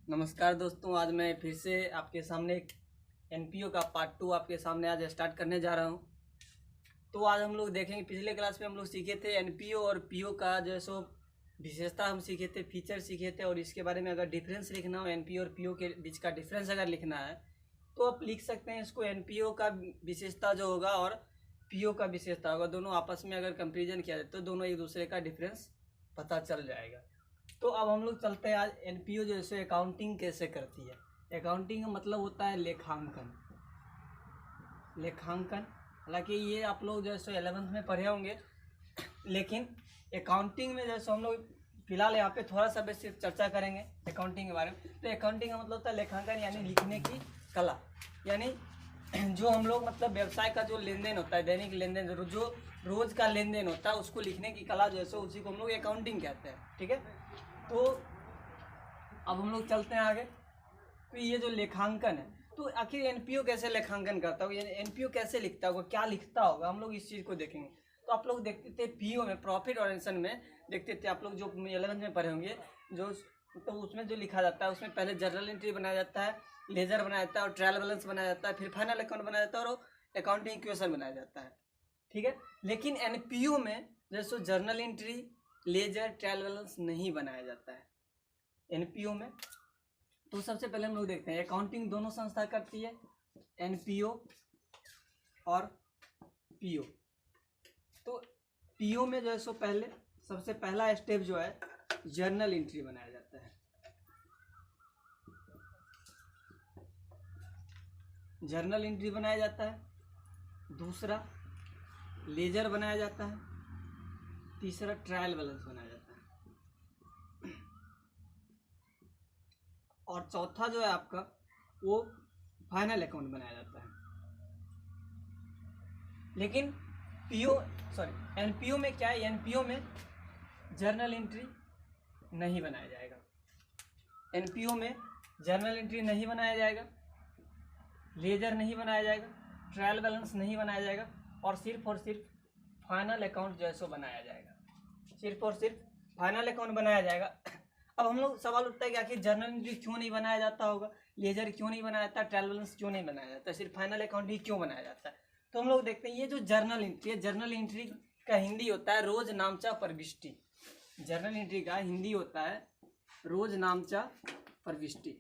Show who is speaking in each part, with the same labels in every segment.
Speaker 1: नमस्कार दोस्तों, आज मैं फिर से आपके सामने एक एनपीओ का पार्ट 2 आपके सामने आज स्टार्ट करने जा रहा हूं। तो आज हम लोग देखेंगे, पिछले क्लास में हम लोग सीखे थे एनपीओ और पीओ का जो है सो विशेषता हम सीखे थे, फीचर सीखे थे, और इसके बारे में अगर डिफरेंस लिखना हो, एनपीओ और पीओ के बीच का डिफरेंस अगर लिखना है तो आप लिख सकते हैं इसको। एनपीओ का विशेषता जो होगा और पीओ का विशेषता होगा, दोनों आपस में अगर कंपेरिजन किया जाए तो दोनों एक दूसरे का डिफरेंस पता चल जाएगा। तो अब हम लोग चलते हैं आज एनपीओ जो है अकाउंटिंग कैसे करती है। अकाउंटिंग का मतलब होता है लेखांकन। हालांकि ये आप लोग जो है 11th में पढ़े होंगे, लेकिन अकाउंटिंग में जैसे हम लोग फिलहाल यहाँ पे थोड़ा सा बेसिक चर्चा करेंगे अकाउंटिंग के बारे में। तो अकाउंटिंग का मतलब होता है लेखांकन, यानी लिखने की कला। यानी जो हम लोग मतलब व्यवसाय का जो लेन देन होता है, दैनिक लेन देन, जो रोज का लेन देन होता है, उसको लिखने की कला जो है उसी को हम लोग अकाउंटिंग कहते हैं। ठीक है, तो अब हम लोग चलते हैं आगे। तो ये जो लेखांकन है, तो आखिर एनपीओ कैसे लेखांकन करता होगा, एनपीओ कैसे लिखता होगा, क्या लिखता होगा, हम लोग इस चीज़ को देखेंगे। तो आप लोग देखते थे पीओ में, प्रॉफिट ऑरिएंटेशन में देखते थे, आप लोग जो 11th में पढ़े होंगे, जो तो उसमें जो लिखा जाता है उसमें पहले जर्नल एंट्री बनाया जाता है, लेजर बनाया जाता है, और ट्रायल बैलेंस बनाया जाता है, फिर फाइनल अकाउंट बनाया जाता है और अकाउंटिंग इक्वेशन बनाया जाता है। ठीक है, लेकिन एनपीओ में जैसे journal entry, ledger, trial balance नहीं बनाया जाता है एनपीओ में। तो सबसे पहले हम लोग देखते हैं अकाउंटिंग दोनों संस्था करती है, एनपीओ और पीओ। तो पीओ में जो है पहले सबसे पहला स्टेप जो है जर्नल एंट्री बनाया जाता है। जर्नल एंट्री बनाया जाता है, दूसरा लेजर बनाया जाता है, तीसरा ट्रायल बैलेंस बनाया जाता है, और चौथा जो है आपका वो फाइनल अकाउंट बनाया जाता है। लेकिन एनपीओ में क्या है, एनपीओ में जर्नल एंट्री नहीं बनाया जाएगा। एनपीओ में जर्नल एंट्री नहीं बनाया जाएगा, लेजर नहीं बनाया जाएगा, ट्रायल बैलेंस नहीं बनाया जाएगा, और सिर्फ फाइनल अकाउंट जो है सो बनाया जाएगा। सिर्फ और सिर्फ फाइनल अकाउंट बनाया जाएगा। अब हम लोग सवाल उठता है कि आखिर जर्नल एंट्री क्यों नहीं बनाया जाता होगा, लेजर क्यों नहीं बनाया जाता, ट्रायल बैलेंस क्यों नहीं बनाया जाता, सिर्फ फाइनल अकाउंट ही क्यों बनाया जाता है। तो हम लोग देखते हैं ये जो जर्नल एंट्री है, जर्नल एंट्री का हिंदी होता है रोज नामचा प्रविष्टि। जर्नल एंट्री का हिंदी होता है रोज नामचा प्रविष्टि।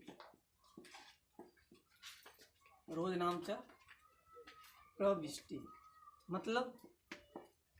Speaker 1: रोज नामचा प्रविष्टि मतलब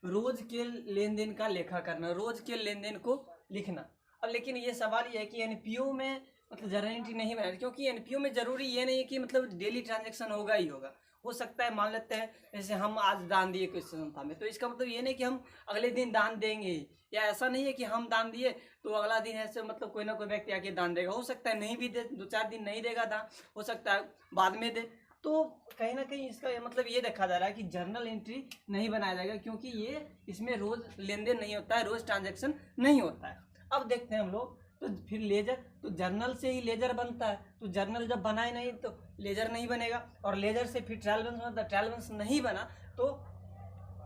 Speaker 1: रोज के लेन देन का लेखा करना, रोज के लेन देन को लिखना। अब लेकिन ये सवाल ये है कि एनपीओ में मतलब जर्नल एंट्री नहीं बनाई, क्योंकि एनपीओ में जरूरी ये नहीं है कि मतलब डेली ट्रांजैक्शन होगा ही होगा। हो सकता है मान लेते हैं जैसे हम आज दान दिए किसी संस्था में, तो इसका मतलब ये नहीं कि हम अगले दिन दान देंगे ही, या ऐसा नहीं है कि हम दान दिए तो अगला दिन ऐसे मतलब कोई ना कोई व्यक्ति आके दान देगा। हो सकता है नहीं भी दे, 2-4 दिन नहीं देगा दान, हो सकता है बाद में दे। तो कहीं ना कहीं इसका मतलब ये देखा जा रहा है कि जर्नल एंट्री नहीं बनाया जाएगा, क्योंकि ये इसमें रोज लेन देन नहीं होता है, रोज ट्रांजैक्शन नहीं होता है। अब देखते हैं हम लोग, तो फिर लेजर, तो जर्नल से ही लेजर बनता है, तो जर्नल जब बनाए नहीं तो लेजर नहीं बनेगा, और लेजर से फिर ट्रायल बैलेंस बनता है, ट्रायल बैलेंस नहीं बना तो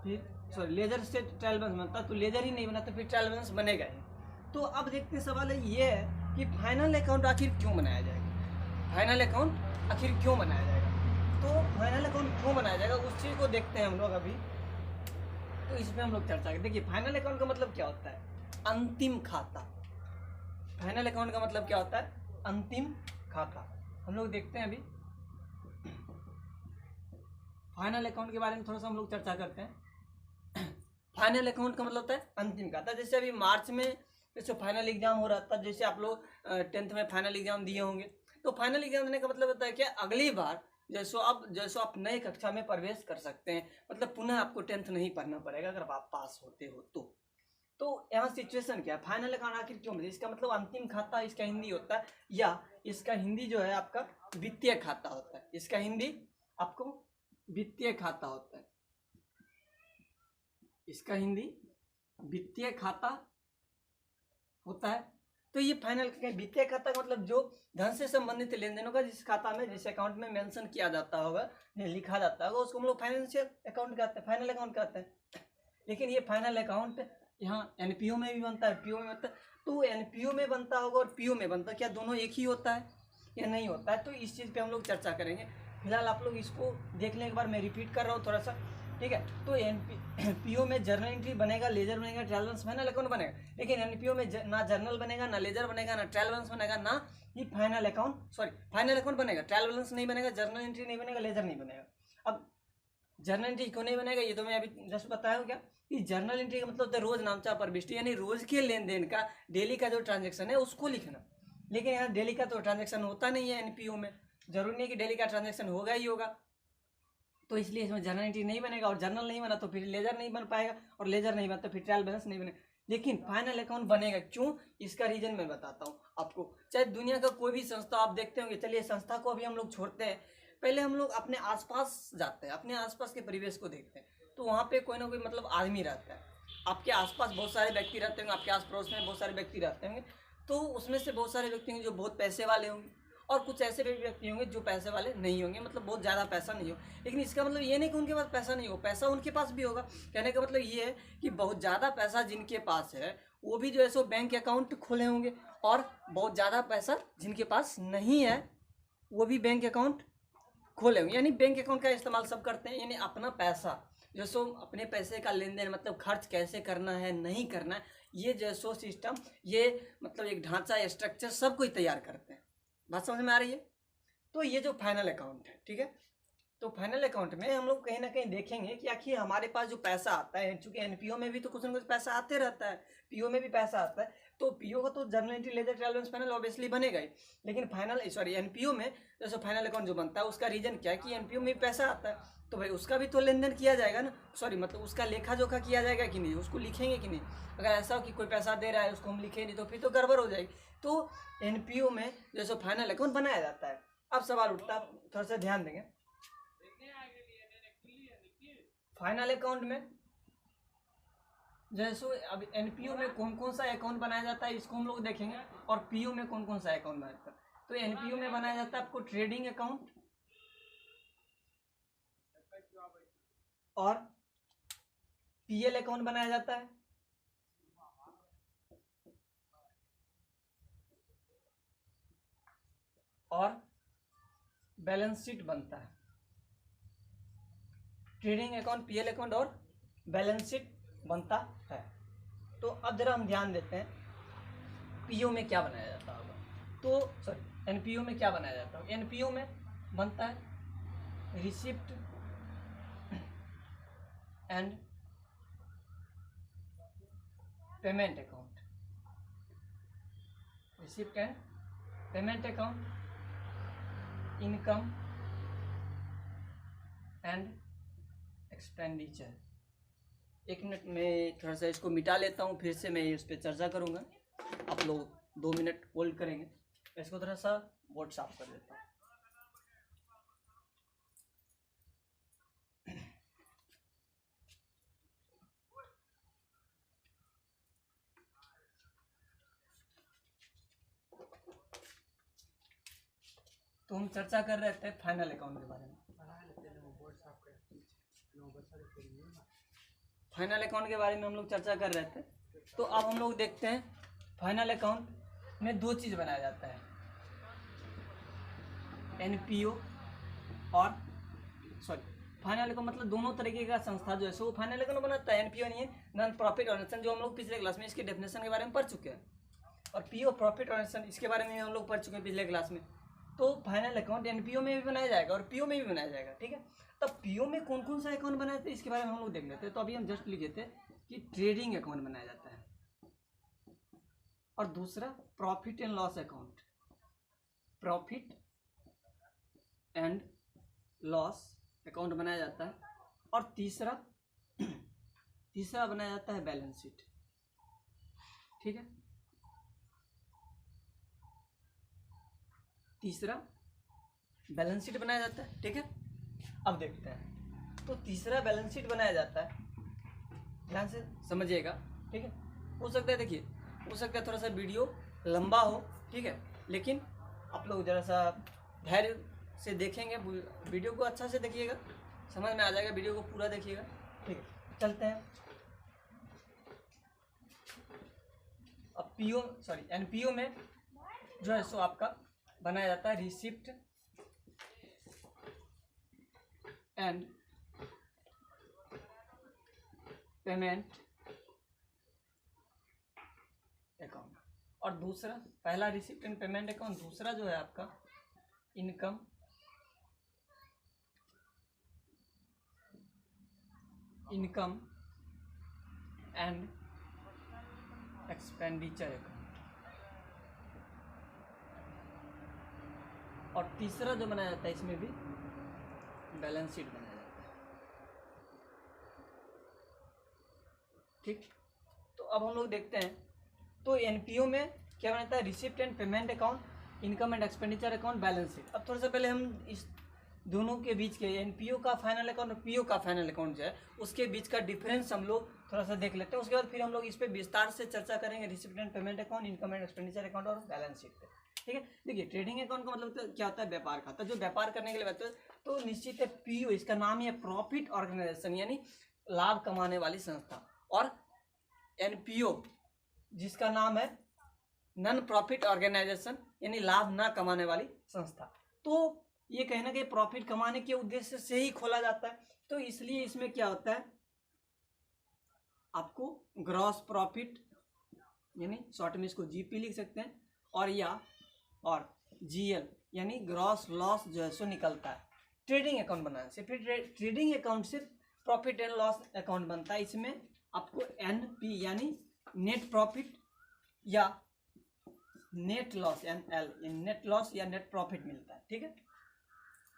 Speaker 1: फिर लेजर से ट्रायल बैलेंस बनता तो लेजर ही नहीं बना तो फिर ट्रायल बैलेंस बनेगा ही। तो अब देखते हैं सवाल ये है कि फाइनल अकाउंट आखिर क्यों बनाया जाएगा, फाइनल अकाउंट आखिर क्यों बनाया जाएगा। तो फाइनल अकाउंट क्यों बनाया जाएगा उस चीज़ को देखते हैं हम लोग अभी। तो इसमें हम लोग चर्चा करें। देखिए फाइनल अकाउंट का मतलब क्या होता है, अंतिम खाता। फाइनल अकाउंट का मतलब क्या होता है, अंतिम खाता। हम लोग देखते हैं अभी फाइनल अकाउंट के बारे में थोड़ा सा हम लोग चर्चा करते हैं। फाइनल अकाउंट का मतलब होता है अंतिम खाता। जैसे अभी मार्च में जैसे फाइनल एग्जाम हो रहा था, जैसे आप लोग 10th में फाइनल एग्जाम दिए होंगे, तो फाइनल एग्जाम देने का मतलब होता है क्या, अगली बार जैसो आप नई कक्षा में प्रवेश कर सकते हैं, मतलब पुनः आपको 10th नहीं पढ़ना पड़ेगा अगर आप पास होते हो तो यहाँ सिचुएशन क्या है, फाइनल अकाउंट आखिर क्यों मतलब, इसका मतलब अंतिम खाता इसका हिंदी होता है, या इसका हिंदी जो है आपका वित्तीय खाता होता है। इसका हिंदी आपको वित्तीय खाता होता है, इसका हिंदी वित्तीय खाता होता है। तो ये फाइनल वित्तीय खाता का मतलब जो धन से संबंधित लेन देन होगा, जिस खाता में जिस अकाउंट में मेंशन किया जाता होगा, लिखा जाता होगा, उसको हम लोग फाइनेंशियल अकाउंट कहते हैं, फाइनल अकाउंट कहते हैं। लेकिन ये फाइनल अकाउंट यहाँ एनपीओ में भी बनता है, पीओ में बनता है। तो एनपीओ में बनता होगा और पीओ में बनता, क्या दोनों एक ही होता है या नहीं होता है? तो इस चीज़ पे हम लोग चर्चा करेंगे। फिलहाल आप लोग इसको देख लें, एक बार मैं रिपीट कर रहा हूँ थोड़ा सा, ठीक है। तो पीओ में जर्नल एंट्री बनेगा, लेजर बनेगा, ट्रायल बैलेंस फाइनल अकाउंट बनेगा। लेकिन एनपीओ में ना जर्नल बनेगा, ना लेजर बनेगा, ना ट्रायल बैलेंस बनेगा, ना ही फाइनल अकाउंट बनेगा। ट्रायल बैलेंस नहीं बनेगा, जर्नल एंट्री नहीं बनेगा, लेजर नहीं बनेगा। अब जर्नल एंट्री क्यों नहीं बनेगा ये तो मैं अभी जस्ट बताया हूँ क्या, कि जर्नल एंट्री का मतलब होता है रोज नामचा प्रविष्टि, यानी रोज के लेन देन का, डेली का जो ट्रांजेक्शन है उसको लिखना। लेकिन यहाँ डेली का तो ट्रांजेक्शन होता नहीं है एनपीओ में, जरूरी नहीं है कि डेली का ट्रांजेक्शन होगा ही होगा, तो इसलिए इसमें जर्नल एंट्री नहीं बनेगा। और जर्नल नहीं बना तो फिर लेजर नहीं बन पाएगा, और लेजर नहीं बना तो फिर ट्रायल बैलेंस नहीं बनेगा। लेकिन फाइनल अकाउंट बनेगा, क्यों? इसका रीजन मैं बताता हूँ आपको। चाहे दुनिया का कोई भी संस्था आप देखते होंगे, चलिए संस्था को अभी हम लोग छोड़ते हैं, पहले हम लोग अपने आसपास जाते हैं, अपने आसपास के परिवेश को देखते हैं, तो वहाँ पे कोई ना कोई मतलब आदमी रहता है। आपके आसपास बहुत सारे व्यक्ति रहते होंगे, आपके आस पड़ोस में बहुत सारे व्यक्ति रहते होंगे, तो उसमें से बहुत सारे व्यक्ति होंगे जो बहुत पैसे वाले होंगे, और कुछ ऐसे भी व्यक्ति होंगे जो पैसे वाले नहीं होंगे, मतलब बहुत ज़्यादा पैसा नहीं हो। लेकिन इसका मतलब ये नहीं कि उनके पास पैसा नहीं हो, पैसा उनके पास भी होगा। कहने का मतलब ये है कि बहुत ज़्यादा पैसा जिनके पास है वो भी जो है सो बैंक अकाउंट खोले होंगे, और बहुत ज़्यादा पैसा जिनके पास नहीं है वो भी बैंक अकाउंट खोले होंगे। यानी बैंक अकाउंट का इस्तेमाल सब करते हैं, यानी अपना पैसा जो सो अपने पैसे का लेन देन, मतलब खर्च कैसे करना है नहीं करना है, ये जो सो सिस्टम, ये मतलब एक ढांचा स्ट्रक्चर सब कोई तैयार करते हैं। बात समझ में आ रही है? तो ये जो फाइनल अकाउंट है, ठीक है, तो फाइनल अकाउंट में हम लोग कहीं ना कहीं देखेंगे कि आखिर हमारे पास जो पैसा आता है, चूंकि एनपीओ में भी तो कुछ ना कुछ पैसा आते रहता है, पीओ में भी पैसा आता है, तो पीओ का तो journal entry, ledger, trial balance final obviously बनेगा ही। लेकिन एनपीओ में जैसे फाइनल अकाउंट जो बनता है उसका रीजन क्या है कि एनपीओ में भी पैसा आता है, तो भाई उसका भी तो लेन देन किया जाएगा ना, मतलब उसका लेखा जोखा किया जाएगा कि नहीं, उसको लिखेंगे कि नहीं। अगर ऐसा हो कि कोई पैसा दे रहा है उसको हम लिखे नहीं तो फिर तो गड़बड़ हो जाएगी। तो एनपीओ में जैसे फाइनल अकाउंट बनाया जाता है। अब सवाल उठता है, थोड़ा सा ध्यान देंगे, फाइनल अकाउंट में जैसे अब एनपीओ में कौन कौन सा अकाउंट बनाया जाता है इसको हम लोग देखेंगे, और पीओ में कौन कौन सा अकाउंट बनाया जाता है। तो एनपीओ में बनाया जाता है आपको ट्रेडिंग अकाउंट, और पीएल अकाउंट बनाया जाता है, और बैलेंस शीट बनता है। ट्रेडिंग अकाउंट, पीएल अकाउंट और बैलेंस शीट बनता है। तो अब जरा हम ध्यान देते हैं पीओ में क्या बनाया जाता होगा। तो एनपीओ में क्या बनाया जाता है? एनपीओ में बनता है receipt and payment account, receipt and payment account, income and expenditure. एक मिनट में थोड़ा सा इसको मिटा लेता हूँ, फिर से मैं इस पर चर्चा करूँगा। आप लोग 2 मिनट होल्ड करेंगे, इसको थोड़ा सा बोर्ड साफ कर देता हूँ। तो हम चर्चा कर रहे थे फाइनल अकाउंट के बारे में। फाइनल अकाउंट के बारे में हम लोग चर्चा कर रहे थे। तो अब हम लोग देखते हैं फाइनल अकाउंट में 2 चीज़ बनाया जाता है, एनपीओ और फाइनल अकाउंट, मतलब दोनों तरीके का संस्था जो है सो फाइनल अकाउंट बनाता है। एनपीओ नहीं है नॉन प्रॉफिट ऑर्गेनाइजेशन, जो हम लोग पिछले क्लास में इसके डेफिनेशन के बारे में पढ़ चुके हैं, और पीओ प्रॉफिट ऑर्गेनाइजेशन इसके बारे में हम लोग पढ़ चुके हैं पिछले क्लास में। तो फाइनल अकाउंट एनपीओ में भी बनाया जाएगा और पीओ में भी बनाया जाएगा, ठीक है। तब पीओ में कौन कौन सा अकाउंट बनाए थे इसके बारे में हम लोग देख लेते हैं। तो अभी हम जस्ट लिख देते हैं कि ट्रेडिंग अकाउंट बनाया जाता है, और दूसरा profit and loss account, profit and loss account बनाया जाता है, और तीसरा बनाया जाता है बैलेंस शीट, ठीक है। तीसरा बैलेंस शीट बनाया जाता है, ठीक है। अब देखते हैं, तो तीसरा बैलेंस शीट बनाया जाता है, ध्यान से समझिएगा, ठीक है। हो सकता है, देखिए, हो सकता है थोड़ा सा वीडियो लंबा हो, ठीक है, लेकिन आप लोग जरा सा धैर्य से देखेंगे, वीडियो को अच्छा से देखिएगा, समझ में आ जाएगा, वीडियो को पूरा देखिएगा, ठीक है। चलते हैं, अब एनपीओ में जो है सो आपका बनाया जाता है रिसिप्ट एंड पेमेंट अकाउंट। और दूसरा, पहला रिसिप्ट एंड पेमेंट अकाउंट, दूसरा जो है आपका इनकम एंड एक्सपेंडिचर अकाउंट। और तीसरा जो बनाया जाता है इसमें भी बैलेंस शीट बनाया जाता है। ठीक, तो अब हम लोग देखते हैं, तो एनपीओ में क्या बनाता है, receipt and payment account, income and expenditure account, balance sheet. अब थोड़ा सा पहले हम इस दोनों के बीच के एनपीओ का फाइनल अकाउंट और पीओ का फाइनल अकाउंट जो है उसके बीच का डिफरेंस हम लोग थोड़ा सा देख लेते हैं। उसके बाद फिर हम लोग इस पे विस्तार से चर्चा करेंगे, receipt and payment account, income and expenditure account और बैलेंस शीट पे। ठीक है, देखिए ट्रेडिंग अकाउंट का मतलब तो क्या होता है, व्यापार खाता। जो व्यापार करने के लिए होता है तो निश्चित है पीओ, इसका नाम ही है प्रॉफिट ऑर्गेनाइजेशन, यानी लाभ कमाने वाली संस्था। और एनपीओ जिसका नाम है नॉन प्रॉफिट ऑर्गेनाइजेशन, यानी लाभ ना कमाने वाली संस्था। तो ये कहीं ना कहीं प्रॉफिट कमाने के उद्देश्य से ही खोला जाता है। तो इसलिए इसमें क्या होता है, आपको ग्रॉस प्रॉफिट, यानी शॉर्ट में इसको जीपी लिख सकते हैं, और जीएल यानी ग्रॉस लॉस जो है सो निकलता है ट्रेडिंग अकाउंट बनाने से। फिर ट्रेडिंग अकाउंट से प्रॉफिट एंड लॉस अकाउंट बनता है। इसमें आपको एनपी यानी नेट प्रॉफिट या net loss, NL net loss या नेट प्रॉफिट मिलता है। ठीक है,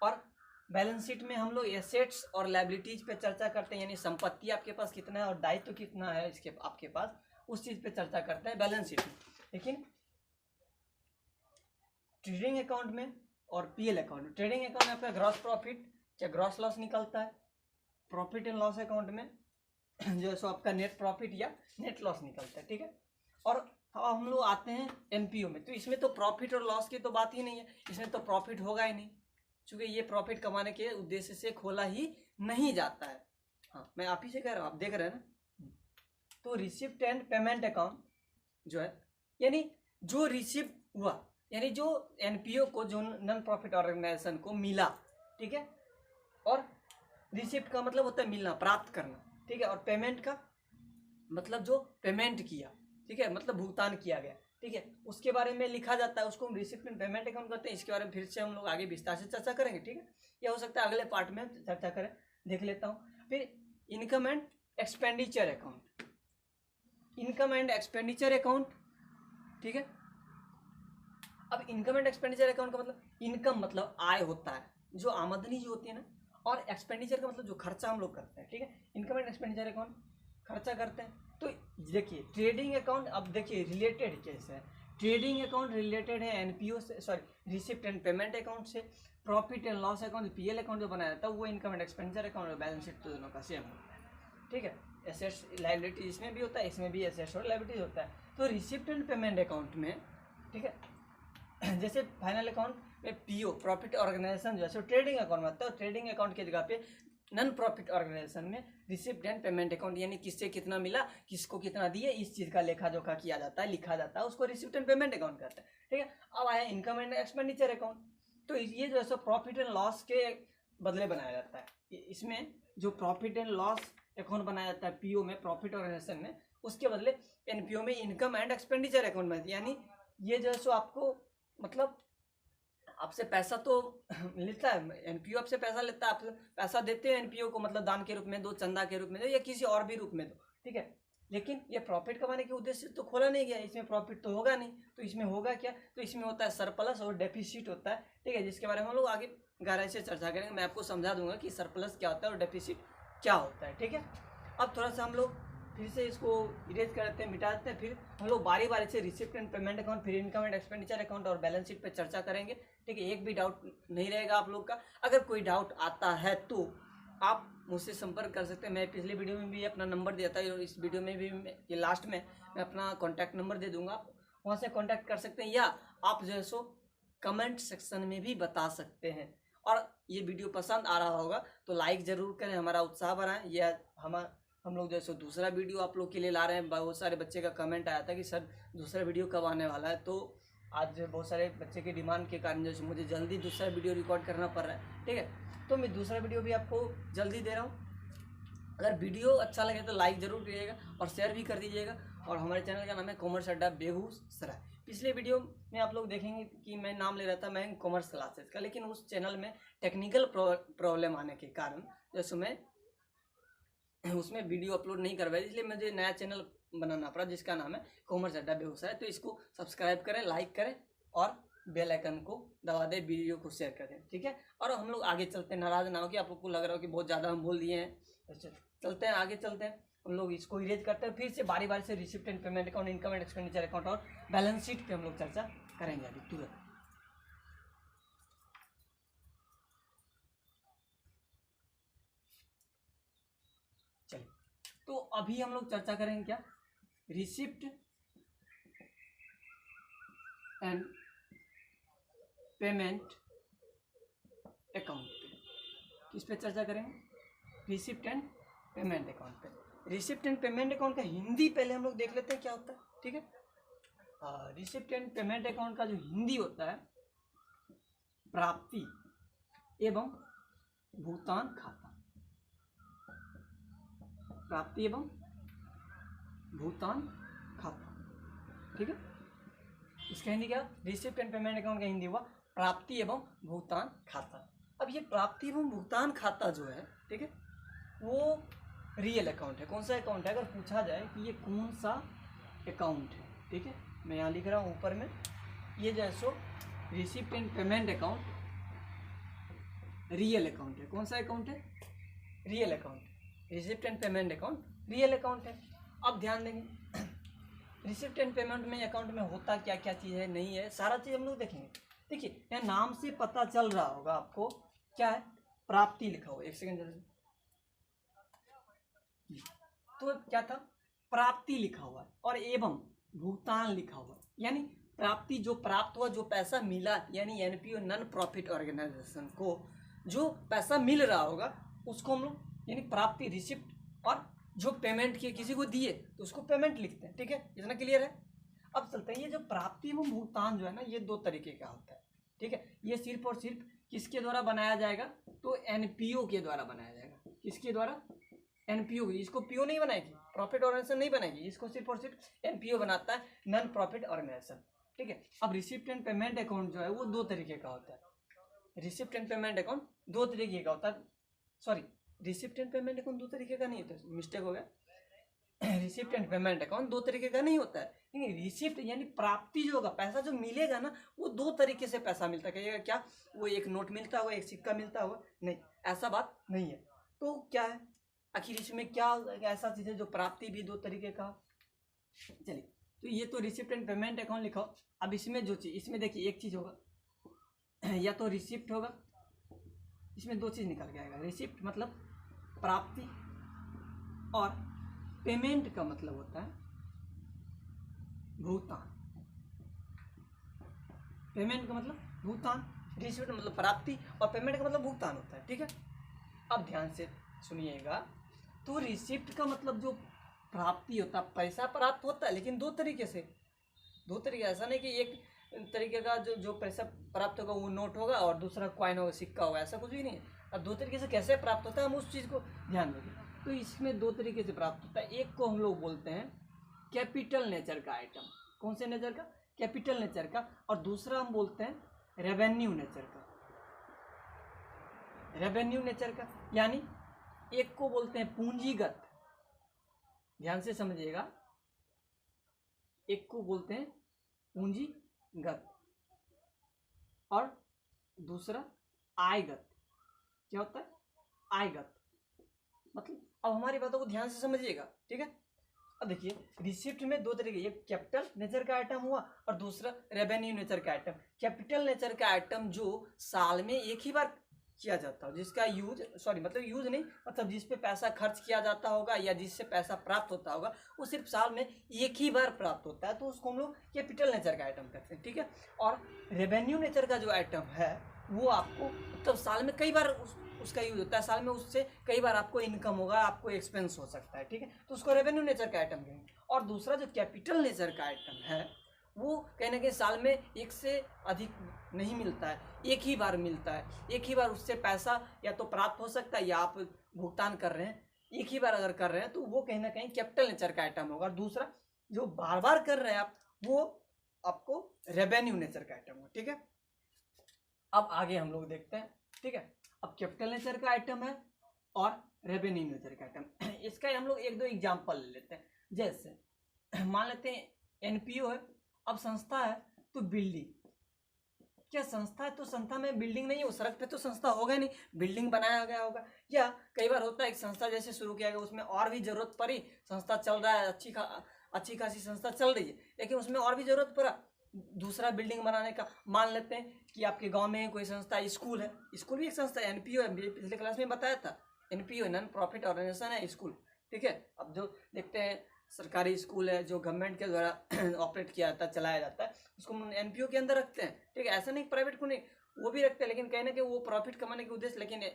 Speaker 1: और बैलेंस शीट में हम लोग एसेट्स और लायबिलिटीज पे चर्चा करते हैं, यानी संपत्ति आपके पास कितना है और दायित्व कितना है इसके आपके पास, उस चीज पे चर्चा करते हैं बैलेंस शीट में। लेकिन ट्रेडिंग अकाउंट में और पीएल अकाउंट, ट्रेडिंग अकाउंट में आपका ग्रॉस प्रॉफिट या ग्रॉस लॉस निकलता है, प्रॉफिट एंड लॉस अकाउंट में जो है सो आपका नेट प्रॉफिट या नेट लॉस निकलता है। ठीक है, और हम लोग आते हैं एनपीओ में, तो इसमें तो प्रॉफिट और लॉस की तो बात ही नहीं है, इसमें तो प्रॉफिट होगा ही नहीं, क्योंकि ये प्रॉफिट कमाने के उद्देश्य से खोला ही नहीं जाता है। हाँ, मैं आप ही से कह रहा हूँ, आप देख रहे हैं ना। तो रिसिप्ट एंड पेमेंट अकाउंट जो है, यानी जो रिसिप्ट हुआ, यानी जो एनपीओ को, जो नॉन प्रॉफिट ऑर्गेनाइजेशन को मिला, ठीक है, और रिसिप्ट का मतलब होता है मिलना, प्राप्त करना। ठीक है, और पेमेंट का मतलब जो पेमेंट किया, ठीक है, मतलब भुगतान किया गया। ठीक है, उसके बारे में लिखा जाता है, उसको हम रिसिप्ट एंड पेमेंट अकाउंट करते हैं। इसके बारे में फिर से हम लोग आगे विस्तार से चर्चा करेंगे। ठीक है, या हो सकता है अगले पार्ट में चर्चा करें, देख लेता हूँ। फिर income and expenditure account, income and expenditure account. ठीक है, अब इनकम एंड एक्सपेंडिचर अकाउंट का मतलब, इनकम मतलब आय होता है, जो आमदनी जो होती है ना, और एक्सपेंडिचर का मतलब जो खर्चा हम लोग करते हैं। ठीक है, इनकम एंड एक्सपेंडिचर अकाउंट खर्चा करते हैं। तो देखिए ट्रेडिंग अकाउंट, अब देखिए रिलेटेड कैसे है, ट्रेडिंग अकाउंट रिलेटेड है एनपीओ से, sorry receipt and payment account से। Profit and loss account PL account जो बनाया जाता है वो इनकम एंड एक्सपेंडिचर अकाउंट और बैलेंस शीट तो दोनों का सेम होता है। ठीक है, एसेट्स लायबिलिटी इसमें भी होता है, इसमें भी एसेट्स और लायबिलिटी होता है। तो रिसिप्ट एंड पेमेंट अकाउंट में, ठीक है, जैसे फाइनल अकाउंट में पीओ प्रॉफिट ऑर्गेनाइजेशन जो है ट्रेडिंग अकाउंट में आता है, ट्रेडिंग अकाउंट की जगह पे नॉन प्रॉफिट ऑर्गेनाइजेशन में रिसिप्ट एंड पेमेंट अकाउंट, यानी किससे कितना मिला, किसको कितना दिए, इस चीज का लेखा जोखा किया जाता है, लिखा जाता है, उसको रिसिप्ट एंड पेमेंट अकाउंट कहते हैं। ठीक है, अब आया इनकम एंड एक्सपेंडिचर अकाउंट। तो ये जो है प्रॉफिट एंड लॉस के बदले बनाया जाता है। इसमें जो प्रॉफिट एंड लॉस अकाउंट बनाया जाता है पीओ में, प्रॉफिट ऑर्गेनाइजेशन में, उसके बदले एनपीओ में इनकम एंड एक्सपेंडिचर अकाउंट में, यानी ये जो है आपको मतलब आपसे पैसा तो लेता है, एनपीओ आपसे पैसा लेता है, आप पैसा देते हैं एनपीओ को, मतलब दान के रूप में दो, चंदा के रूप में दो, या किसी और भी रूप में दो। ठीक है, लेकिन ये प्रॉफिट कमाने के उद्देश्य से तो खोला नहीं गया, इसमें प्रॉफिट तो होगा नहीं। तो इसमें होगा क्या, तो इसमें होता है सरप्लस और डेफिसिट होता है। ठीक है, जिसके बारे में हम लोग आगे गहराई से चर्चा करेंगे, मैं आपको समझा दूंगा कि सरप्लस क्या होता है और डेफिसिट क्या होता है। ठीक है, अब थोड़ा सा हम लोग फिर से इसको इरेज करते हैं, मिटा देते हैं, फिर हम लोग बारी बारी से रिसिप्ट एंड पेमेंट अकाउंट, फिर इनकम एंड एक्सपेंडिचर अकाउंट और बैलेंस शीट पे चर्चा करेंगे। ठीक है, एक भी डाउट नहीं रहेगा आप लोग का। अगर कोई डाउट आता है तो आप मुझसे संपर्क कर सकते हैं। मैं पिछले वीडियो में भी अपना नंबर दिया था, और इस वीडियो में भी ये लास्ट में मैं अपना कॉन्टैक्ट नंबर दे दूंगा, आप वहाँ से कॉन्टैक्ट कर सकते हैं, या आप जो है सो कमेंट सेक्शन में भी बता सकते हैं। और ये वीडियो पसंद आ रहा होगा तो लाइक ज़रूर करें, हमारा उत्साह बढ़ाएं, यह हम लोग जैसे दूसरा वीडियो आप लोग के लिए ला रहे हैं। बहुत सारे बच्चे का कमेंट आया था कि सर दूसरा वीडियो कब आने वाला है, तो आज बहुत सारे बच्चे के डिमांड के कारण जैसे मुझे जल्दी दूसरा वीडियो रिकॉर्ड करना पड़ रहा है, ठीक है। तो मैं दूसरा वीडियो भी आपको जल्दी दे रहा हूँ। अगर वीडियो अच्छा लगे तो लाइक ज़रूर करिएगा और शेयर भी कर दीजिएगा। और हमारे चैनल का नाम है कॉमर्स अड्डा बेगूसराय। पिछले वीडियो में आप लोग देखेंगे कि मैं नाम ले रहा था मैं कॉमर्स क्लासेस का, लेकिन उस चैनल में टेक्निकल प्रॉब्लम आने के कारण जैसे मैं उसमें वीडियो अपलोड नहीं करवाया, इसलिए मुझे नया चैनल बनाना पड़ा जिसका नाम है कॉमर्स अड्डा बेगूसराय। तो इसको सब्सक्राइब करें, लाइक करें और बेल आइकन को दबा दें, वीडियो को शेयर कर दें, ठीक है। और हम लोग आगे चलते हैं, नाराज ना हो कि आप लोग को लग रहा हो कि बहुत ज़्यादा हम बोल दिए हैं। चलते हैं आगे, चलते हैं हम लोग इसको इरेज करते हैं, फिर से बारी बारी से receipt and payment account, income and expenditure account और बैलेंस शीट पे हम लोग चर्चा करेंगे अभी तुरंत। चलिए, तो अभी हम लोग चर्चा करेंगे क्या, रिसिप्ट एंड पेमेंट अकाउंट पे। किस पे चर्चा करेंगे, रिसिप्ट एंड पेमेंट अकाउंट पे। रिसिप्ट एंड पेमेंट अकाउंट का हिंदी पहले हम लोग देख लेते हैं क्या होता है, ठीक है। रिसिप्ट एंड पेमेंट अकाउंट का जो हिंदी होता है, प्राप्ति एवं भुगतान खाता। प्राप्ति एवं भुगतान खाता, ठीक है। इसका हिंदी क्या, रिसिप्ट एंड पेमेंट अकाउंट का हिंदी हुआ प्राप्ति एवं भुगतान खाता। अब ये प्राप्ति एवं भुगतान खाता जो है, ठीक है, वो रियल अकाउंट है। कौन सा अकाउंट है, अगर पूछा जाए कि ये कौन सा अकाउंट है, ठीक है, मैं यहाँ लिख रहा हूँ ऊपर में, ये जो है सो receipt and payment account real account है। कौन सा अकाउंट है, real account. Receipt and payment account real account है। अब ध्यान देंगे रिसिप्ट एंड पेमेंट में अकाउंट में होता क्या क्या चीज़ है, नहीं है, सारा चीज़ हम लोग देखेंगे। देखिए यहाँ नाम से पता चल रहा होगा आपको क्या है, प्राप्ति लिखा हुआ, एक सेकंड जल्दी, तो क्या था, प्राप्ति लिखा हुआ है और एवं भुगतान लिखा हुआ है। यानी प्राप्ति जो प्राप्त हुआ, जो पैसा मिला, यानी एनपीओ नॉन प्रॉफिट ऑर्गेनाइजेशन को जो पैसा मिल रहा होगा उसको हम लोग यानी प्राप्ति रिसिप्ट, और जो पेमेंट किए किसी को दिए तो उसको पेमेंट लिखते हैं, ठीक है, इतना क्लियर है। अब चलते हैं, ये जो प्राप्ति एवं भुगतान जो है ना, ये दो तरीके का होता है, ठीक है। ये सिर्फ और सिर्फ किसके द्वारा बनाया जाएगा, तो एनपीओ के द्वारा बनाया जाएगा। किसके द्वारा, एनपीओ। इसको पीओ नहीं बनाएगी, प्रॉफिट ऑर्गेनाइजेशन नहीं बनाएगी, इसको सिर्फ और सिर्फ एनपीओ बनाता है, नॉन प्रॉफिट ऑर्गेनाइजेशन, ठीक है। अब रिसिप्ट एंड पेमेंट अकाउंट जो है वो दो तरीके का होता है। रिसिप्ट एंड पेमेंट अकाउंट दो तरीके का होता है, sorry, receipt and payment account दो तरीके का नहीं होता, मिस्टेक हो गया। रिसिप्ट एंड पेमेंट अकाउंट दो तरीके का नहीं होता है, लेकिन रिसिप्ट यानी प्राप्ति जो होगा, पैसा जो मिलेगा ना, वो दो तरीके से पैसा मिलता है। कहिएगा क्या, वो एक नोट मिलता होगा, एक सिक्का मिलता होगा, नहीं, ऐसा बात नहीं है। तो क्या है आखिर इसमें, क्या ऐसा चीज़ है जो प्राप्ति भी दो तरीके का। चलिए, तो ये तो रिसिप्ट एंड पेमेंट अकाउंट लिखो। अब इसमें जो चीज़, इसमें देखिए एक चीज़ होगा, या तो रिसिप्ट होगा, इसमें दो चीज़ निकल के आएगा। रिसिप्ट मतलब प्राप्ति और पेमेंट का मतलब होता है भुगतान। पेमेंट का मतलब भुगतान, रिसिप्ट मतलब प्राप्ति और पेमेंट का मतलब भुगतान होता है, ठीक है। अब ध्यान से सुनिएगा, तो रिसिप्ट का मतलब जो प्राप्ति होता है, पैसा प्राप्त होता है, लेकिन दो तरीके से, दो तरीके, ऐसा नहीं कि एक तरीके का जो पैसा प्राप्त होगा वो नोट होगा और दूसरा कॉइन होगा, सिक्का होगा, ऐसा कुछ भी नहीं है। अब दो तरीके से कैसे प्राप्त होता है, हम उस चीज़ को ध्यान देंगे। तो इसमें दो तरीके से प्राप्त होता है। एक को हम लोग बोलते हैं कैपिटल नेचर का आइटम। कौन से नेचर का, कैपिटल नेचर का। और दूसरा हम बोलते हैं रेवेन्यू नेचर का। रेवेन्यू नेचर का यानी एक को बोलते हैं पूंजीगत, ध्यान से समझिएगा, एक को बोलते हैं पूंजीगत और दूसरा आयगत। क्या होता है, आयगत। मतलब अब हमारी बातों को ध्यान से समझिएगा, ठीक है। अब देखिए रिसिप्ट में दो तरीके, एक कैपिटल नेचर का आइटम हुआ और दूसरा रेवेन्यू नेचर का आइटम। कैपिटल नेचर का आइटम जो साल में एक ही बार किया जाता हो, जिसका यूज, सॉरी मतलब यूज नहीं, मतलब जिस पे पैसा खर्च किया जाता होगा या जिससे पैसा प्राप्त होता होगा, वो सिर्फ साल में एक ही बार प्राप्त होता है, तो उसको हम लोग कैपिटल नेचर का आइटम कहते हैं, ठीक है। और रेवेन्यू नेचर का जो आइटम है वो आपको मतलब साल में कई बार उसका यूज होता है, साल में उससे कई बार आपको इनकम होगा, आपको एक्सपेंस हो सकता है, ठीक है, तो उसको रेवेन्यू नेचर का आइटम कहेंगे। और दूसरा जो कैपिटल नेचर का आइटम है वो कहने के साल में एक से अधिक नहीं मिलता है, एक ही बार मिलता है, एक ही बार उससे पैसा या तो प्राप्त हो सकता है या आप भुगतान कर रहे हैं, एक ही बार अगर कर रहे हैं तो वो कहीं ना कहीं कैपिटल नेचर का आइटम होगा। दूसरा जो बार बार कर रहे हैं आप, वो आपको रेवेन्यू नेचर का आइटम होगा, ठीक है। अब आगे हम लोग देखते हैं, ठीक है। अब कैपिटल नेचर का आइटम है और रेवेन्यू नेचर का आइटम, इसका हम लोग एक दो एग्जाम्पल ले लेते हैं। जैसे मान लेते हैं एनपीओ है, अब संस्था है तो बिल्डिंग, क्या संस्था है तो संस्था में बिल्डिंग नहीं हो, सड़क पे तो संस्था होगा नहीं, बिल्डिंग बनाया गया होगा। या कई बार होता है एक संस्था जैसे शुरू किया गया, उसमें और भी जरूरत पड़ी, संस्था चल रहा है, अच्छी खासी संस्था चल रही है, लेकिन उसमें और भी जरूरत पड़ा दूसरा बिल्डिंग बनाने का। मान लेते हैं कि आपके गांव में कोई संस्था, स्कूल है, स्कूल भी एक संस्था है, एनपीओ है, पिछले क्लास में बताया था, एनपीओ नॉन प्रॉफिट ऑर्गेनाइजेशन है स्कूल, ठीक है। अब जो देखते हैं सरकारी स्कूल है जो गवर्नमेंट के द्वारा ऑपरेट किया जाता है, चलाया जाता है, उसको एनपीओ के अंदर रखते हैं, ठीक है। ऐसा नहीं प्राइवेट को नहीं, वो भी रखते हैं, लेकिन कहने के वो प्रॉफिट कमाने के उद्देश्य, लेकिन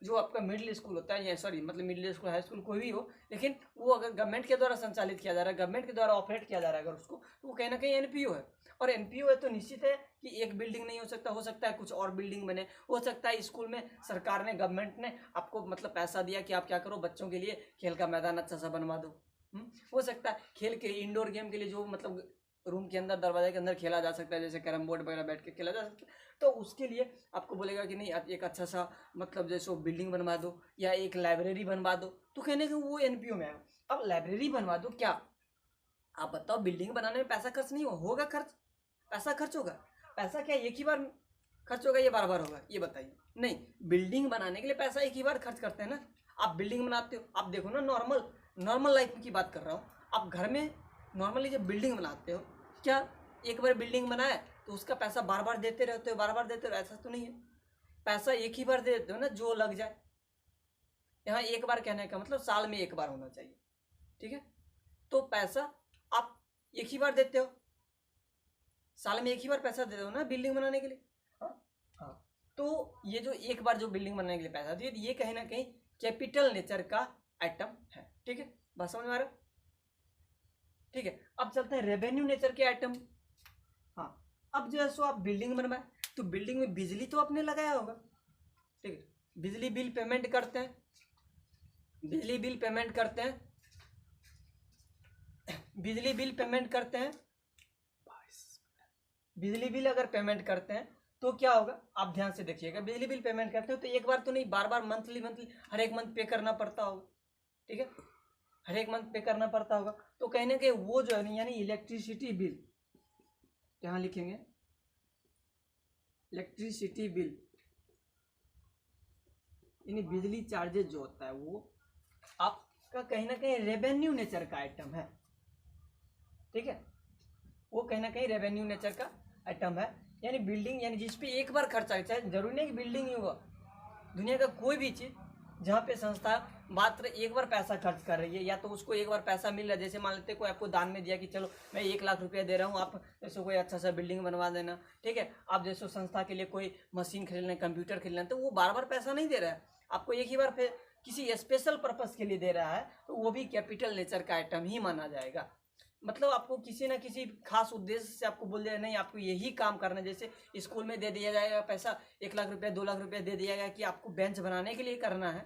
Speaker 1: जो आपका मिडिल स्कूल होता है, या सॉरी मतलब मिडिल स्कूल हाई स्कूल कोई भी हो, लेकिन वो अगर गवर्नमेंट के द्वारा संचालित किया जा रहा है, गवर्नमेंट के द्वारा ऑपरेट किया जा रहा है अगर उसको, तो वो कहीं ना कहीं एनपीओ है। और एनपीओ है तो निश्चित है कि एक बिल्डिंग नहीं हो सकता है कुछ और बिल्डिंग बने, हो सकता है स्कूल में सरकार ने, गवर्नमेंट ने आपको मतलब पैसा दिया कि आप क्या करो, बच्चों के लिए खेल का मैदान अच्छा सा बनवा दो। हो सकता है खेल के इंडोर गेम के लिए जो मतलब रूम के अंदर दरवाजे के अंदर खेला जा सकता है, जैसे कैरम बोर्ड वगैरह बैठ के खेला जा सकता है, तो उसके लिए आपको बोलेगा कि नहीं आप एक अच्छा सा मतलब जैसे बिल्डिंग बनवा दो या एक लाइब्रेरी बनवा दो, तो कहने के वो एनपीओ में आएगा। अब लाइब्रेरी बनवा दो, क्या आप बताओ, बिल्डिंग बनाने में पैसा खर्च नहीं होगा, खर्च पैसा खर्च होगा, पैसा क्या एक ही बार खर्च होगा या बार बार होगा, ये बताइए। नहीं, बिल्डिंग बनाने के लिए पैसा एक ही बार खर्च करते हैं ना। आप बिल्डिंग बनाते हो, आप देखो ना, नॉर्मल लाइफ की बात कर रहा हूँ, आप घर में नॉर्मली जब बिल्डिंग बनाते हो, क्या एक बार बिल्डिंग बनाया तो उसका पैसा बार बार देते रहते हो, बार बार देते हो, ऐसा तो नहीं है, पैसा एक ही बार दे देते हो ना, जो लग जाए। यहाँ एक बार कहने का मतलब साल में एक बार होना चाहिए, ठीक है। तो पैसा आप एक ही बार देते हो, साल में एक ही बार पैसा देते हो ना बिल्डिंग बनाने के लिए। हाँ, तो ये जो एक बार जो बिल्डिंग बनाने के लिए पैसा दिए, ये कहीं ना कहीं कैपिटल नेचर का आइटम है, ठीक है। बात समझ में आ रहा है, ठीक है। अब चलते हैं रेवेन्यू नेचर के आइटम। हाँ, अब जो है सो आप बिल्डिंग बनवाए तो बिल्डिंग में बिजली तो आपने लगाया होगा, ठीक है, बिजली बिल पेमेंट करते हैं, बिजली बिल पेमेंट करते हैं, बिजली बिल पेमेंट करते हैं, बिजली बिल अगर पेमेंट करते हैं तो क्या होगा, आप ध्यान से देखिएगा, बिजली बिल पेमेंट करते हो तो एक बार तो नहीं, बार बार मंथली हर एक मंथ पे करना पड़ता होगा, ठीक है, हर एक मंथ पे करना पड़ता होगा। तो कहीं ना कहीं वो जो है यानी इलेक्ट्रिसिटी बिल, यहाँ लिखेंगे इलेक्ट्रिसिटी बिल, यानी बिजली चार्जेज जो होता है वो आपका कहीं ना कहीं रेवेन्यू नेचर का आइटम है, ठीक है, वो कहीं ना कहीं रेवेन्यू नेचर का आइटम है। यानी बिल्डिंग, यानी जिस पे एक बार खर्चा है, चाहे जरूरी नहीं कि बिल्डिंग ही होगा, दुनिया का कोई भी चीज़ जहाँ पे संस्था मात्र एक बार पैसा खर्च कर रही है, या तो उसको एक बार पैसा मिल रहा है, जैसे मान लेते कोई आपको दान में दिया कि चलो मैं 1 लाख रुपया दे रहा हूँ, आप जैसे कोई अच्छा सा बिल्डिंग बनवा देना, ठीक है। आप जैसे संस्था के लिए कोई मशीन खरीदना, कंप्यूटर खरीदना, तो वो बार बार पैसा नहीं दे रहा है आपको, एक ही बार फिर किसी स्पेशल पर्पज़ के लिए दे रहा है, तो वो भी कैपिटल नेचर का आइटम ही माना जाएगा। मतलब आपको किसी ना किसी खास उद्देश्य से आपको बोल दिया नहीं, आपको यही काम करना है, जैसे स्कूल में दे दिया जाएगा पैसा 1 लाख रुपया 2 लाख रुपया दे दिया गया कि आपको बेंच बनाने के लिए करना है,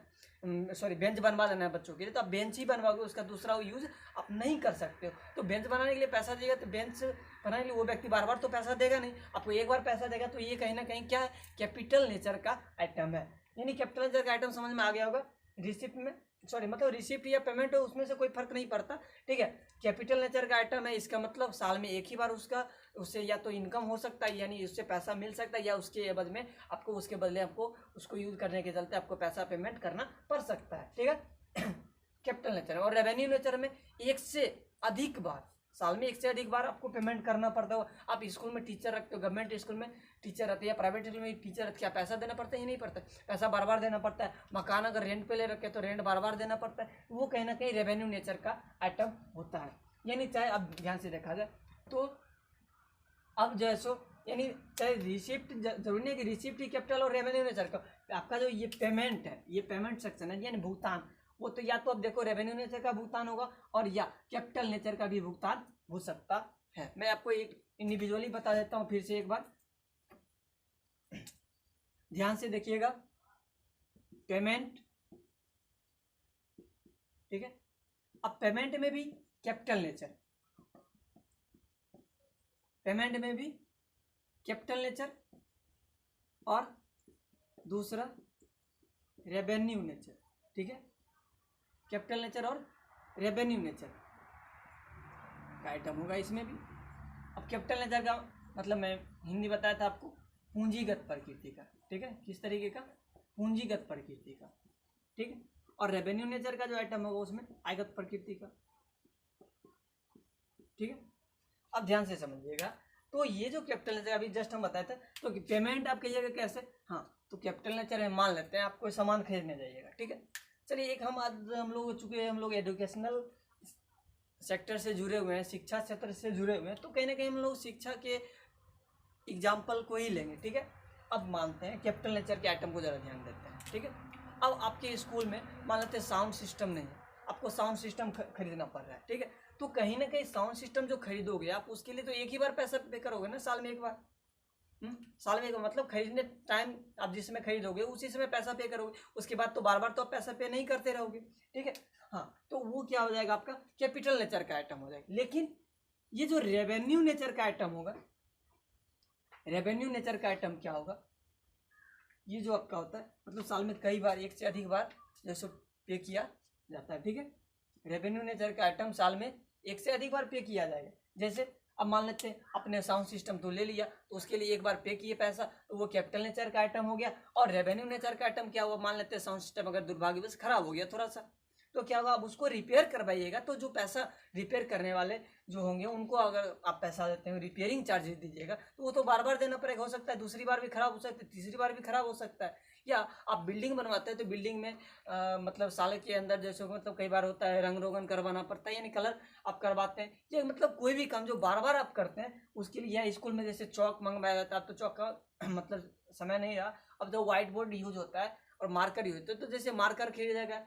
Speaker 1: सॉरी बेंच बनवा देना है बच्चों के लिए, तो आप बेंच ही बनवाओगे, उसका दूसरा यूज आप नहीं कर सकते हो। तो बेंच बनाने के लिए पैसा देगा, तो बेंच बनाने के लिए वो व्यक्ति बार बार तो पैसा देगा नहीं, आपको एक बार पैसा देगा, तो ये कहीं ना कहीं क्या है, कैपिटल नेचर का आइटम है। यानी कैपिटल नेचर का आइटम समझ में आ गया होगा। रिसिप्ट में सॉरी मतलब रिसिप्ट या पेमेंट हो, उसमें से कोई फर्क नहीं पड़ता, ठीक है। कैपिटल नेचर का आइटम है, इसका मतलब साल में एक ही बार उससे या तो इनकम हो सकता है, यानी उससे पैसा मिल सकता है, या उसके एवज में आपको उसके बदले आपको उसको यूज करने के चलते आपको पैसा पेमेंट करना पड़ सकता है, ठीक है। कैपिटल नेचर और रेवेन्यू नेचर में एक से अधिक बार, साल में एक से अधिक बार आपको पेमेंट करना पड़ता हो। आप स्कूल में टीचर रखते हो, गवर्नमेंट स्कूल में टीचर रहते हैं या प्राइवेट स्कूल में टीचर रहते, क्या पैसा देना पड़ता है? ही नहीं पड़ता, पैसा बार बार देना पड़ता है। मकान अगर रेंट पे ले रखे तो रेंट बार बार देना पड़ता है, वो कहीं ना कहीं रेवेन्यू नेचर का आइटम होता है। यानी चाहे अब ध्यान से देखा जाए तो अब जो है सो यानी चाहे रिसिप्ट, जरूरी नहीं कि रिसिप्ट ही कैपिटल और रेवेन्यू नेचर का, आपका जो ये पेमेंट है, ये पेमेंट सेक्शन है यानी भुगतान, वो तो या तो अब देखो रेवेन्यू नेचर का भुगतान होगा और या कैपिटल नेचर का भी भुगतान हो सकता है। मैं आपको एक इंडिविजुअली बता देता हूँ फिर से एक बार, ध्यान से देखिएगा। पेमेंट, ठीक है, अब पेमेंट में भी कैपिटल नेचर, पेमेंट में भी कैपिटल नेचर और दूसरा रेवेन्यू नेचर, ठीक है, कैपिटल नेचर और रेवेन्यू नेचर का आइटम होगा इसमें भी। अब कैपिटल नेचर का मतलब मैं हिंदी बताया था आपको, पूंजीगत प्रकृति का, ठीक है, किस तरीके का, पूंजीगत प्रकृति का, ठीक है, और रेवेन्यू नेचर का जो आइटम होगा उसमें आयगत प्रकृति का, ठीक है। अब ध्यान से समझिएगा, तो ये जो कैपिटल नेचर अभी जस्ट हम बताए थे, तो पेमेंट आप कहिएगा कैसे, हाँ, तो कैपिटल नेचर में मान लेते हैं आप कोई सामान खरीदने जाइएगा, ठीक है। चलिए एक हम लोग चूंकि हम लोग एजुकेशनल सेक्टर से जुड़े हुए हैं, शिक्षा क्षेत्र से जुड़े हुए हैं, तो कहीं ना कहीं हम लोग शिक्षा के एग्जाम्पल को ही लेंगे, ठीक है। अब मानते हैं कैपिटल नेचर के आइटम को ज़रा ध्यान देते हैं, ठीक है। अब आपके स्कूल में मान लेते हैं साउंड सिस्टम नहीं है, आपको साउंड सिस्टम खरीदना पड़ रहा है, ठीक है, तो कहीं ना कहीं साउंड सिस्टम जो खरीदोगे आप, उसके लिए तो एक ही बार पैसा पे करोगे ना, साल में एक बार, साल में एक बार, मतलब खरीदने टाइम आप जिस समय खरीदोगे उसी समय पैसा पे करोगे, उसके बाद तो बार बार तो आप पैसा पे नहीं करते रहोगे, ठीक है। हाँ, तो वो क्या हो जाएगा, आपका कैपिटल नेचर का आइटम हो जाएगा। लेकिन ये जो रेवेन्यू नेचर का आइटम होगा, रेवेन्यू नेचर का आइटम क्या होगा, ये जो आपका होता है, मतलब साल में कई बार, एक से अधिक बार जैसे पे किया जाता है, ठीक है। रेवेन्यू नेचर का आइटम साल में एक से अधिक बार पे किया जाएगा। जैसे अब मान लेते हैं अपने साउंड सिस्टम तो ले लिया, तो उसके लिए एक बार पे किए पैसा, तो वो कैपिटल नेचर का आइटम हो गया। और रेवेन्यू नेचर का आइटम क्या हुआ, मान लेते हैं साउंड सिस्टम अगर दुर्भाग्यवश खराब हो गया थोड़ा सा, तो क्या होगा, अब उसको रिपेयर करवाइएगा, तो जो पैसा रिपेयर करने वाले जो होंगे उनको अगर आप पैसा देते हैं, रिपेयरिंग चार्जेस दीजिएगा, तो वो तो बार बार देना पड़ेगा, हो सकता है दूसरी बार भी खराब हो सकता है, तीसरी बार भी खराब हो सकता है। या आप बिल्डिंग बनवाते हैं तो बिल्डिंग में मतलब साल के अंदर जैसे मतलब कई बार होता है रंग रोगन करवाना पड़ता है, यानी कलर आप करवाते हैं, या मतलब कोई भी काम जो बार बार आप करते हैं उसके लिए, या स्कूल में जैसे चौक मंगवाया जाता है, अब तो चौक का मतलब समय नहीं रहा, अब तो व्हाइट बोर्ड यूज होता है और मार्कर यूज होता है, तो जैसे मार्कर खरीदेगा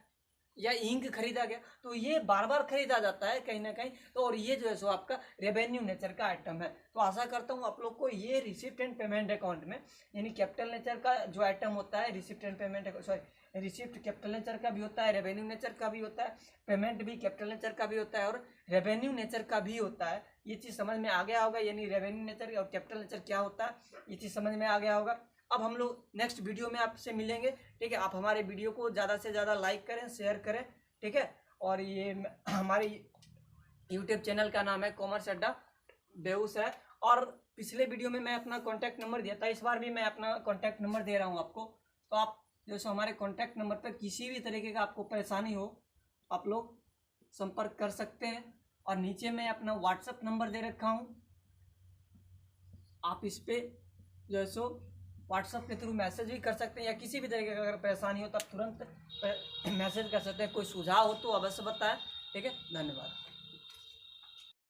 Speaker 1: या इंक खरीदा गया, तो ये बार बार खरीदा जाता है कहीं ना कहीं, तो और ये जो है सो आपका रेवेन्यू नेचर का आइटम है। तो आशा करता हूँ आप लोग को ये रिसिप्ट एंड पेमेंट अकाउंट में, यानी कैपिटल नेचर का जो आइटम होता है, receipt and payment, sorry receipt capital nature का भी होता है, रेवेन्यू नेचर का भी होता है, पेमेंट भी कैपिटल नेचर का भी होता है और रेवेन्यू नेचर का भी होता है। ये चीज़ समझ में आ गया होगा, यानी रेवेन्यू नेचर और कैपिटल नेचर क्या होता है, ये चीज़ समझ में आ गया होगा। अब हम लोग नेक्स्ट वीडियो में आपसे मिलेंगे, ठीक है। आप हमारे वीडियो को ज़्यादा से ज़्यादा लाइक करें, शेयर करें, ठीक है। और ये हमारे यूट्यूब चैनल का नाम है कॉमर्स अड्डा बेगूसराय, और पिछले वीडियो में मैं अपना कॉन्टैक्ट नंबर दिया था, इस बार भी मैं अपना कॉन्टैक्ट नंबर दे रहा हूँ आपको, तो आप जैसे हमारे कॉन्टैक्ट नंबर पर किसी भी तरीके का आपको परेशानी हो आप लोग संपर्क कर सकते हैं। और नीचे मैं अपना व्हाट्सएप नंबर दे रखा हूँ, आप इस पर जो है सो व्हाट्सएप के थ्रू मैसेज भी कर सकते हैं, या किसी भी तरीके का अगर परेशानी हो तो आप तुरंत मैसेज कर सकते हैं। कोई सुझाव हो तो अवश्य बताएं, ठीक है। धन्यवाद।